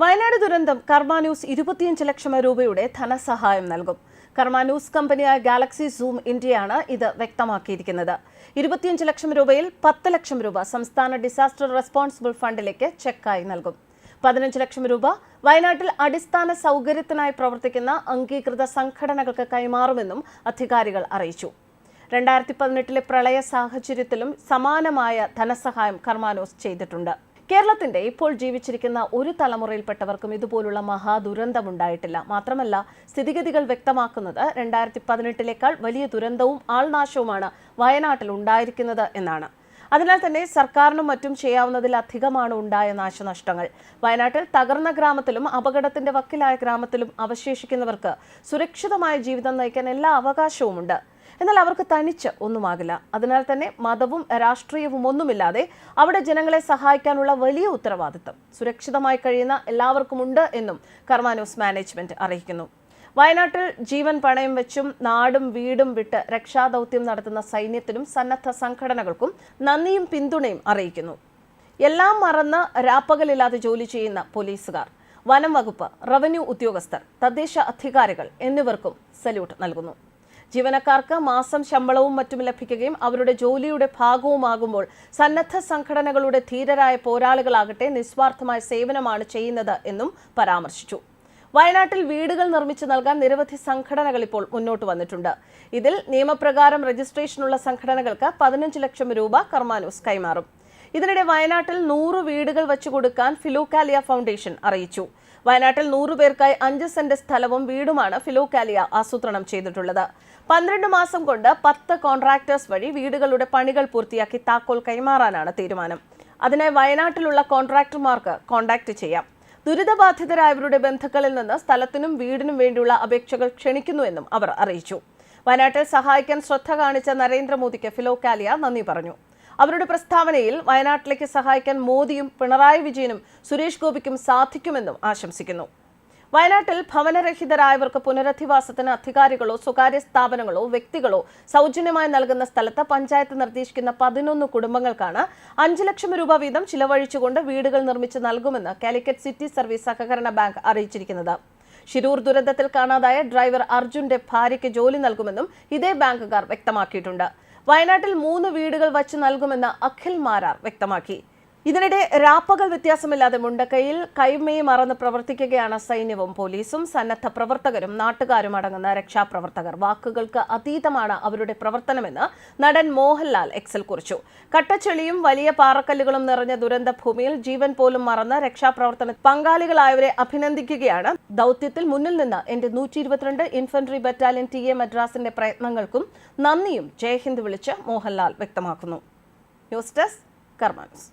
വയനാട് ദുരന്തം കർമ്മ ന്യൂസ് 25 ലക്ഷം രൂപയുടെ ധനസഹായം നൽകും. കർമ്മ ന്യൂസ് കമ്പനിയായ ഗാലക്സി സൂം ഇന്ത്യയാണ് ഇത് വ്യക്തമാക്കിയിരിക്കുന്നത്. 25 ലക്ഷം രൂപയിൽ 10 ലക്ഷം രൂപ സംസ്ഥാന ഡിസാസ്റ്റർ റെസ്പോൺസിബിൾ ഫണ്ടിലേക്ക് ചെക്കായി നൽകും. 15 ലക്ഷം രൂപ വയനാട്ടിൽ അടിസ്ഥാന സൗകര്യത്തിനായി പ്രവർത്തിക്കുന്ന അംഗീകൃത സംഘടനകൾക്ക് കൈമാറുമെന്നും അധികാരികൾ അറിയിച്ചു. 2018 പ്രളയ സാഹചര്യത്തിലും സമാനമായ ധനസഹായം കർമ്മ ന്യൂസ് ചെയ്തിട്ടുണ്ട്. കേരളത്തിന്റെ ഇപ്പോൾ ജീവിച്ചിരിക്കുന്ന ഒരു തലമുറയിൽപ്പെട്ടവർക്കും ഇതുപോലുള്ള മഹാദുരന്തമുണ്ടായിട്ടില്ല. മാത്രമല്ല, സ്ഥിതിഗതികൾ വ്യക്തമാക്കുന്നത് 2018 വലിയ ദുരന്തവും ആൾനാശവുമാണ് വയനാട്ടിൽ ഉണ്ടായിരിക്കുന്നത് എന്നാണ്. അതിനാൽ തന്നെ സർക്കാരിനും മറ്റും ചെയ്യാവുന്നതിലധികമാണ് ഉണ്ടായ നാശനഷ്ടങ്ങൾ. വയനാട്ടിൽ തകർന്ന ഗ്രാമത്തിലും അപകടത്തിന്റെ വക്കിലായ ഗ്രാമത്തിലും അവശേഷിക്കുന്നവർക്ക് സുരക്ഷിതമായ ജീവിതം നയിക്കാൻ എല്ലാ അവകാശവുമുണ്ട്. എന്നാൽ അവർക്ക് തനിച്ച് ഒന്നുമാകില്ല. അതിനാൽ തന്നെ മതവും രാഷ്ട്രീയവും ഒന്നുമില്ലാതെ അവിടെ ജനങ്ങളെ സഹായിക്കാനുള്ള വലിയ ഉത്തരവാദിത്തം സുരക്ഷിതമായി കഴിയുന്ന എല്ലാവർക്കുമുണ്ട് എന്നും കർമ്മ ന്യൂസ് മാനേജ്മെന്റ് അറിയിക്കുന്നു. വയനാട്ടിൽ ജീവൻ പണയം വെച്ചും നാടും വീടും വിട്ട് രക്ഷാദൌത്യം നടത്തുന്ന സൈന്യത്തിനും സന്നദ്ധ സംഘടനകൾക്കും നന്ദിയും പിന്തുണയും അറിയിക്കുന്നു. എല്ലാം മറന്ന് രാപ്പകലില്ലാതെ ജോലി ചെയ്യുന്ന പോലീസുകാർ, വനം വകുപ്പ്, റവന്യൂ ഉദ്യോഗസ്ഥർ, തദ്ദേശ അധികാരികൾ എന്നിവർക്കും സല്യൂട്ട് നൽകുന്നു. ജീവനക്കാർക്ക് മാസം ശമ്പളവും മറ്റും ലഭിക്കുകയും അവരുടെ ജോലിയുടെ ഭാഗവുമാകുമ്പോൾ സന്നദ്ധ സംഘടനകളുടെ ധീരരായ പോരാളികളാകട്ടെ നിസ്വാർത്ഥമായ സേവനമാണ് ചെയ്യുന്നത് എന്നും പരാമർശിച്ചു. വയനാട്ടിൽ വീടുകൾ നിർമ്മിച്ചു നൽകാൻ നിരവധി സംഘടനകൾ ഇപ്പോൾ മുന്നോട്ട് വന്നിട്ടുണ്ട്. ഇതിൽ നിയമപ്രകാരം രജിസ്ട്രേഷനുള്ള സംഘടനകൾക്ക് 15 ലക്ഷം രൂപ കർമ്മ ന്യൂസ് കൈമാറും. ഇതിനിടെ വയനാട്ടിൽ 100 വീടുകൾ വെച്ചു കൊടുക്കാൻ ഫിലോകാലിയ ഫൗണ്ടേഷൻ അറിയിച്ചു. വയനാട്ടിൽ 100 പേർക്കായി 5 സെന്റ് സ്ഥലവും വീടുമാണ് ഫിലോകാലിയ ആസൂത്രണം ചെയ്തിട്ടുള്ളത്. 12 മാസം കൊണ്ട് 10 കോൺട്രാക്ടേഴ്സ് വഴി വീടുകളുടെ പണികൾ പൂർത്തിയാക്കി താക്കോൽ കൈമാറാനാണ് തീരുമാനം. അതിനായി വയനാട്ടിലുള്ള കോൺട്രാക്ടർമാർക്ക് കോൺടാക്ട് ചെയ്യാം. ദുരിതബാധിതരായവരുടെ ബന്ധുക്കളിൽ നിന്ന് സ്ഥലത്തിനും വീടിനും വേണ്ടിയുള്ള അപേക്ഷകൾ ക്ഷണിക്കുന്നുവെന്നും അവർ അറിയിച്ചു. വയനാട്ടിൽ സഹായിക്കാൻ ശ്രദ്ധ കാണിച്ച നരേന്ദ്രമോദിക്ക് ഫിലോകാലിയ നന്ദി പറഞ്ഞു. അവരുടെ പ്രസ്താവനയിൽ വയനാട്ടിലേക്ക് സഹായിക്കാൻ മോദിയും പിണറായി വിജയനും സുരേഷ് ഗോപിക്കും സാധിക്കുമെന്നും ആശംസിക്കുന്നു. വയനാട്ടിൽ ഭവനരഹിതരായവർക്ക് പുനരധിവാസത്തിന് അധികാരികളോ സ്വകാര്യ സ്ഥാപനങ്ങളോ വ്യക്തികളോ സൗജന്യമായി നൽകുന്ന സ്ഥലത്ത് പഞ്ചായത്ത് നിർദ്ദേശിക്കുന്ന 11 കുടുംബങ്ങൾക്കാണ് 5 ലക്ഷം രൂപ വീതം ചിലവഴിച്ചുകൊണ്ട് വീടുകൾ നിർമ്മിച്ച് നൽകുമെന്ന് കാലിക്കറ്റ് സിറ്റി സർവീസ് സഹകരണ ബാങ്ക് അറിയിച്ചിരിക്കുന്നത്. ഷിരൂർ ദുരന്തത്തിൽ കാണാതായ ഡ്രൈവർ അർജുന്റെ ഭാര്യയ്ക്ക് ജോലി നൽകുമെന്നും ഇതേ ബാങ്കുകാർ വ്യക്തമാക്കിയിട്ടുണ്ട്. വയനാട്ടിൽ 3 വീടുകൾ വച്ച് നൽകുമെന്ന് അഖിൽ മാരാർ വ്യക്തമാക്കി. ഇതിനിടെ രാപ്പകൽ വ്യത്യാസമില്ലാതെ മുണ്ടക്കയിൽ കൈമേയി മറന്ന് പ്രവർത്തിക്കുകയാണ് സൈന്യവും പോലീസും. സന്നദ്ധ പ്രവർത്തകരും നാട്ടുകാരും അടങ്ങുന്ന രക്ഷാപ്രവർത്തകർ. വാക്കുകൾക്ക് അതീതമാണ് അവരുടെ പ്രവർത്തനമെന്ന് നടൻ മോഹൻലാൽ എക്സിൽ കുറിച്ചു. കട്ടച്ചെളിയും വലിയ പാറക്കല്ലുകളും നിറഞ്ഞ ദുരന്ത ഭൂമിയിൽ ജീവൻ പോലും മറന്ന് രക്ഷാപ്രവർത്തന പങ്കാളികളായവരെ അഭിനന്ദിക്കുകയാണ്. ദൌത്യത്തിൽ മുന്നിൽ നിന്ന് എന്റെ 122 ഇൻഫൻട്രി ബറ്റാലിയൻ TA മദ്രാസിന്റെ പ്രയത്നങ്ങൾക്കും നന്ദിയും ജയ് ഹിന്ദ് വിളിച്ച് മോഹൻലാൽ വ്യക്തമാക്കുന്നു. ന്യൂസ് ഡെസ്ക് കർമ്മ ന്യൂസ്.